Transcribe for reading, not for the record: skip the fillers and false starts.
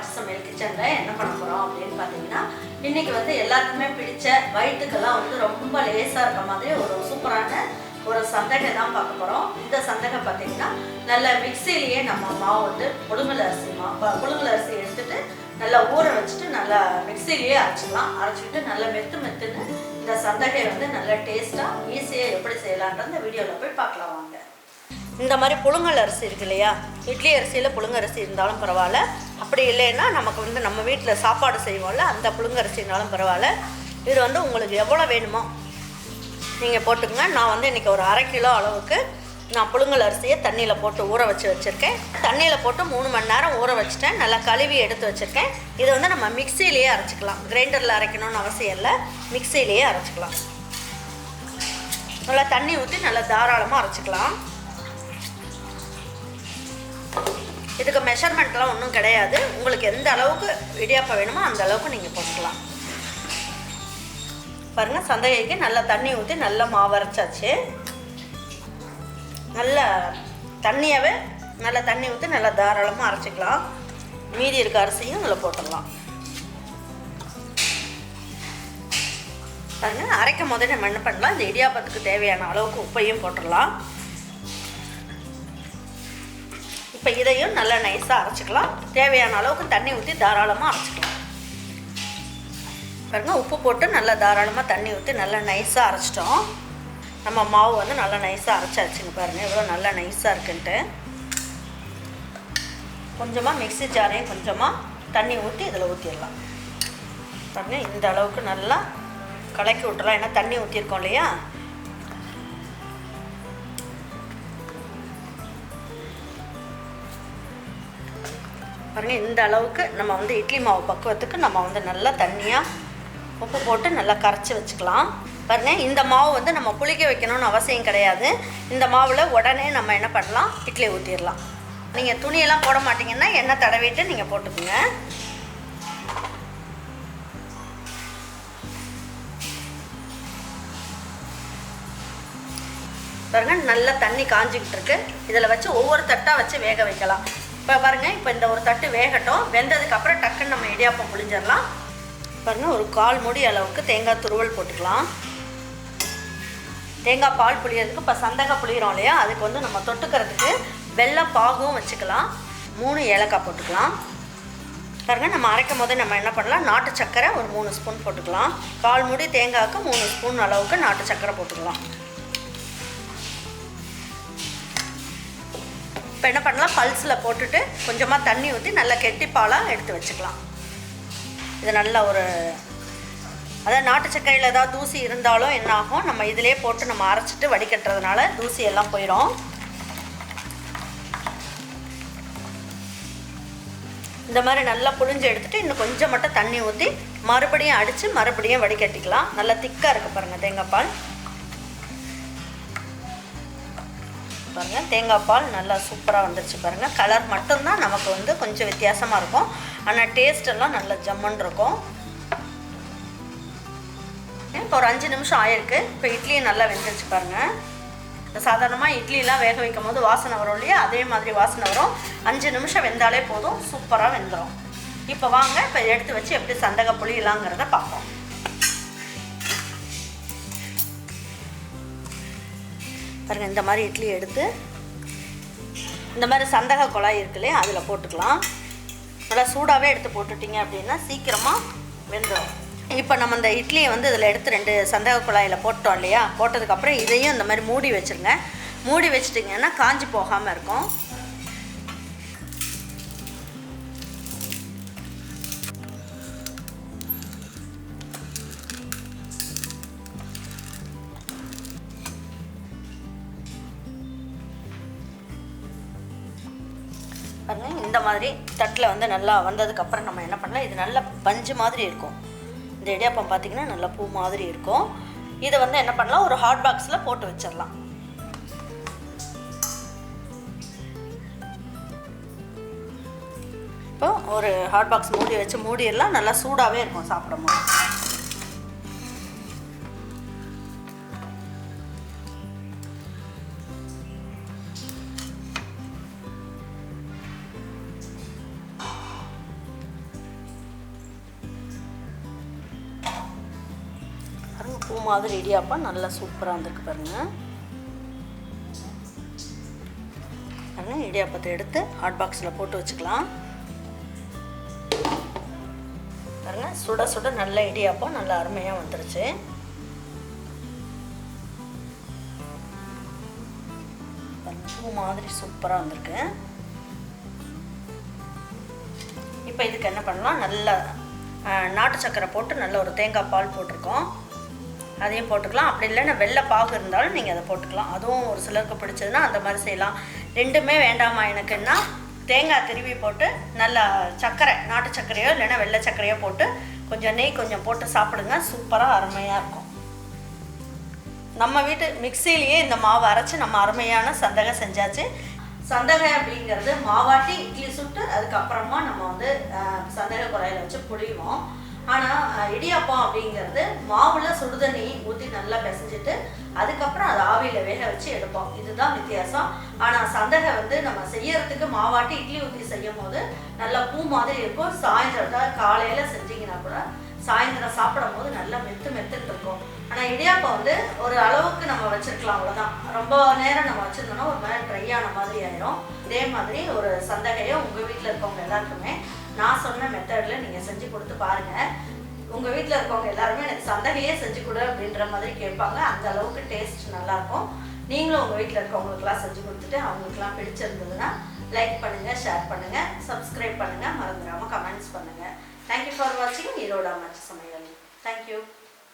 பச்சை சமையல் கிச்சனில் என்ன பண்ண போகிறோம் அப்படின்னு பார்த்தீங்கன்னா, இன்றைக்கி வந்து எல்லாருக்குமே பிடிச்ச வயிற்றுக்கெல்லாம் வந்து ரொம்ப லேசாக இருக்க மாதிரி ஒரு சூப்பரான ஒரு சந்தகை தான் பார்க்க போகிறோம். இந்த சந்தகை பார்த்தீங்கன்னா நல்ல மிக்சிலேயே நம்ம மாவு வந்து புழுங்கல் அரிசி எடுத்துகிட்டு நல்லா ஊற வச்சுட்டு நல்லா மிக்சிலேயே அரைச்சிக்கலாம். அரைச்சிக்கிட்டு நல்லா மெத்துன்னு இந்த சந்தகை வந்து நல்லா டேஸ்ட்டாக ஈஸியாக எப்படி செய்யலான்ற இந்த வீடியோவில் போய் பார்க்கலாம் வாங்க. இந்த மாதிரி புழுங்கல் அரிசி இருக்கு இல்லையா, இட்லி அரிசியில் புழுங்கரிசி இருந்தாலும் பரவாயில்ல, அப்படி இல்லைன்னா நமக்கு வந்து நம்ம வீட்டில் சாப்பாடு செய்வோம்ல அந்த புழுங்கரிசி இருந்தாலும் பரவாயில்ல. இது வந்து உங்களுக்கு எவ்வளோ வேணுமோ நீங்கள் போட்டுக்கங்க. நான் வந்து இன்றைக்கி ஒரு 1/2 கிலோ அளவுக்கு நான் புழுங்கல் அரிசியை தண்ணியில் போட்டு ஊற வச்சுருக்கேன். தண்ணியில் போட்டு 3 மணி நேரம் ஊற வச்சுட்டேன். நல்லா கழுவி எடுத்து வச்சுருக்கேன். இதை வந்து நம்ம மிக்சிலேயே அரைச்சிக்கலாம். கிரைண்டரில் அரைக்கணும்னு அவசியம் இல்லை, மிக்சிலேயே அரைச்சிக்கலாம். நல்லா தண்ணி ஊற்றி நல்லா தாராளமாக அரைச்சிக்கலாம். இதுக்கு மெஷர்மெண்ட்லாம் ஒன்றும் கிடையாது. உங்களுக்கு எந்த அளவுக்கு இடியாப்பம் வேணுமோ அந்த அளவுக்கு நீங்கள் போட்டுக்கலாம். பாருங்கள், சந்தகைக்கு நல்லா தண்ணி ஊற்றி நல்லா மாவு அரைச்சாச்சு. நல்லா தண்ணியாகவே நல்லா தண்ணி ஊற்றி நல்லா தாராளமாக அரைச்சிக்கலாம். மீதி இருக்க அரிசியும் இதில் போட்டுடலாம். பாருங்கள், அரைக்கும் போதே நம்ம என்ன பண்ணலாம், இந்த இடியாப்பத்துக்கு தேவையான அளவுக்கு உப்பையும் போட்டுடலாம். இப்போ இதையும் நல்லா நைஸாக அரைச்சிக்கலாம். தேவையான அளவுக்கு தண்ணி ஊற்றி தாராளமாக அரைச்சிக்கலாம். பாருங்கள், உப்பு போட்டு நல்லா தாராளமாக தண்ணி ஊற்றி நல்லா நைஸாக அரைச்சிட்டோம். நம்ம மாவு வந்து நல்லா நைஸாக அரைச்சாச்சுங்க. பாருங்கள் எவ்வளோ நல்லா நைஸாக இருக்குன்ட்டு. கொஞ்சமாக மிக்ஸி ஜாரையும் கொஞ்சமாக தண்ணி ஊற்றி இதில் ஊற்றிடலாம். பாருங்கள், இந்த அளவுக்கு நல்லா கலக்கி விட்டுறலாம். ஏன்னா தண்ணி ஊற்றிருக்கோம் இல்லையா. பாருங்கள், இந்த அளவுக்கு நம்ம வந்து இட்லி மாவு பக்குவத்துக்கு நம்ம வந்து நல்லா தண்ணியாக உப்பு போட்டு நல்லா கரைச்சி வச்சுக்கலாம். பாருங்கள், இந்த மாவு வந்து நம்ம புளிக்க வைக்கணும்னு அவசியம் கிடையாது. இந்த மாவில் உடனே நம்ம என்ன பண்ணலாம், இட்லி ஊற்றிடலாம். நீங்கள் துணியெல்லாம் போட மாட்டிங்கன்னா எண்ணெய் தடவிட்டு நீங்கள் போட்டுக்குங்க. பாருங்கள், நல்லா தண்ணி காஞ்சிக்கிட்டு இருக்கு. இதில் வச்சு ஒவ்வொரு தட்டாக வச்சு வேக வைக்கலாம். இப்போ பாருங்கள், இப்போ இந்த ஒரு தட்டு வேகட்டும். வெந்ததுக்கப்புறம் டக்குன்னு நம்ம இடியாப்பம் புளிஞ்சிடலாம். பாருங்கள், ஒரு 1/4 மூடி அளவுக்கு தேங்காய் துருவல் போட்டுக்கலாம். தேங்காய் பால் புளியறதுக்கு இப்போ சந்தகை புளிகிறோம் இல்லையா, அதுக்கு வந்து நம்ம தொட்டுக்கிறதுக்கு வெல்லம் பாகும் வச்சுக்கலாம். 3 ஏலக்காய் போட்டுக்கலாம். பாருங்கள், நம்ம அரைக்கும் போது நம்ம என்ன பண்ணலாம், நாட்டு சக்கரை ஒரு 3 ஸ்பூன் போட்டுக்கலாம். 1/4 மூடி தேங்காய்க்கு 3 ஸ்பூன் அளவுக்கு நாட்டு சக்கரை போட்டுக்கலாம். இப்போ என்ன பண்ணலாம், பல்ஸில் போட்டுட்டு கொஞ்சமாக தண்ணி ஊற்றி நல்லா கெட்டிப்பாலாக எடுத்து வச்சுக்கலாம். இது நல்லா ஒரு அதாவது நாட்டு சக்கரையில் ஏதாவது தூசி இருந்தாலும் என்ன ஆகும், நம்ம இதிலே போட்டு நம்ம அரைச்சிட்டு வடிகட்டுறதுனால தூசி எல்லாம் போயிடும். இந்த மாதிரி நல்லா புழிஞ்சு எடுத்துகிட்டு இன்னும் கொஞ்சம் மட்டும் தண்ணி ஊற்றி மறுபடியும் அடித்து மறுபடியும் வடிகட்டிக்கலாம். நல்லா திக்காக இருக்குது பாருங்கள் தேங்காய் பால். பாருங்கள், தேங்காய் பால் நல்லா சூப்பராக வந்துருச்சு. பாருங்கள், கலர் மட்டும்தான் நமக்கு வந்து கொஞ்சம் வித்தியாசமாக இருக்கும், ஆனால் டேஸ்டெல்லாம் நல்லா ஜம்முன்னு இருக்கும். இப்போ ஒரு 5 நிமிஷம் ஆயிருக்கு. இப்போ இட்லியும் நல்லா வெந்துருச்சு. பாருங்கள், சாதாரணமாக இட்லிலாம் வேக வைக்கும் போது வாசனை வரும் இல்லையா, அதே மாதிரி வாசனை வரும். 5 நிமிஷம் வெந்தாலே போதும், சூப்பராக வெந்துடும். இப்போ வாங்க, இப்போ எடுத்து வச்சு எப்படி சந்தகை புளியலாங்கிறத பார்ப்போம். பாருங்கள், இந்த மாதிரி இட்லி எடுத்து இந்த மாதிரி சந்தகை குழாய் இருக்கு இல்லையா, அதில் போட்டுக்கலாம். நல்லா சூடாகவே எடுத்து போட்டுட்டிங்க அப்படின்னா சீக்கிரமாக வெந்துடும். இப்போ நம்ம இந்த இட்லியை வந்து இதில் எடுத்து 2 சந்தகை குழாயில் போட்டோம் இல்லையா, போட்டதுக்கப்புறம் இதையும் இந்த மாதிரி மூடி வச்சுருங்க. மூடி வச்சுட்டிங்கன்னா காஞ்சி போகாமல் இருக்கும். பாருங்கள், இந்த மாதிரி தட்டில் வந்து நல்லா வந்ததுக்கப்புறம் நம்ம என்ன பண்ணலாம், இது நல்லா பஞ்சு மாதிரி இருக்கும். இந்த இடியாப்பம் பார்த்திங்கன்னா நல்லா பூ மாதிரி இருக்கும். இதை வந்து என்ன பண்ணலாம், ஒரு ஹாட் பாக்ஸில் போட்டு வச்சிடலாம். இப்போ ஒரு ஹாட் பாக்ஸ் மூடி வச்சு மூடிடலாம். நல்லா சூடாகவே இருக்கும் சாப்பிடும் போது. பூ மாதிரி இடியாப்பம் நல்லா சூப்பராக வந்திருக்கு பாருங்கள். பாருங்கள், இடியாப்பத்தை எடுத்து ஹாட் பாக்ஸில் போட்டு வச்சுக்கலாம். பாருங்கள், சுட சுட நல்ல இடியாப்பம் நல்லா அருமையாக வந்துருச்சு. பூ மாதிரி சூப்பராக வந்திருக்கு. இப்போ இதுக்கு என்ன பண்ணலாம், நல்லா நாட்டு சக்கரை போட்டு நல்ல ஒரு தேங்காய் பால் போட்டிருக்கோம், அதையும் போட்டுக்கலாம். அப்படி இல்லைன்னா வெள்ளை பாகு இருந்தாலும் நீங்கள் அதை போட்டுக்கலாம். அதுவும் ஒரு சிலருக்கு பிடிச்சதுன்னா அந்த மாதிரி செய்யலாம். ரெண்டுமே வேண்டாமா எனக்குன்னா தேங்காய் திருவி போட்டு நல்லா சர்க்கரை, நாட்டு சர்க்கரையோ இல்லைன்னா வெள்ளை சர்க்கரையோ போட்டு கொஞ்சம் நெய் கொஞ்சம் போட்டு சாப்பிடுங்க. சூப்பராக அருமையாக இருக்கும். நம்ம வீட்டு மிக்சியிலேயே இந்த மாவு அரைச்சி நம்ம அருமையான சந்தகை செஞ்சாச்சு. சந்தகை அப்படிங்கிறது மாவாட்டி இட்லி சுட்டு அதுக்கப்புறமா நம்ம வந்து சந்தகை குறையில வச்சு புளிவோம். ஆனால் இடியாப்பம் அப்படிங்கிறது மாவில் சுடுதண்ணி ஊற்றி நல்லா பிசைஞ்சிட்டு அதுக்கப்புறம் அதை ஆவியில் வேக வச்சு எடுப்போம். இதுதான் வித்தியாசம். ஆனால் சந்தகை வந்து நம்ம செய்யறதுக்கு மாவாட்டி இட்லி ஊற்றி செய்யும் போது நல்லா பூ மாதிரி இருக்கும். சாயந்தரம் காலையில் செஞ்சிங்கன்னா கூட சாயந்தரம் சாப்பிடும் போது நல்லா மெத்துன்னு இருக்கும். ஆனால் இடியாப்பம் வந்து ஒரு அளவுக்கு நம்ம வச்சுருக்கலாம், அவ்வளோதான். ரொம்ப நேரம் நம்ம வச்சுருந்தோம்னா ஒரு மாதிரி ட்ரை ஆன மாதிரி ஆயிரும். இதே மாதிரி ஒரு சந்தகையை உங்கள் வீட்டில் இருக்கவங்க எல்லாருக்குமே நான் சொன்ன மெத்தடில் நீங்கள் செஞ்சு கொடுத்து பாருங்கள். உங்கள் வீட்டில் இருக்கவங்க எல்லாருமே எனக்கு சந்தகையே செஞ்சு கொடு அப்படின்ற மாதிரி கேட்பாங்க. அந்த அளவுக்கு டேஸ்ட் நல்லாயிருக்கும். நீங்களும் உங்கள் வீட்டில் இருக்கவங்களுக்குலாம் செஞ்சு கொடுத்துட்டு அவங்களுக்குலாம் பிடிச்சிருந்ததுன்னா லைக் பண்ணுங்கள், ஷேர் பண்ணுங்கள், சப்ஸ்கிரைப் பண்ணுங்கள், மறந்துடாமல் கமெண்ட்ஸ் பண்ணுங்கள். தேங்க்யூ ஃபார் வாட்சிங் ஈரோடு அம்மாச்சி சமையல். தேங்க்யூ.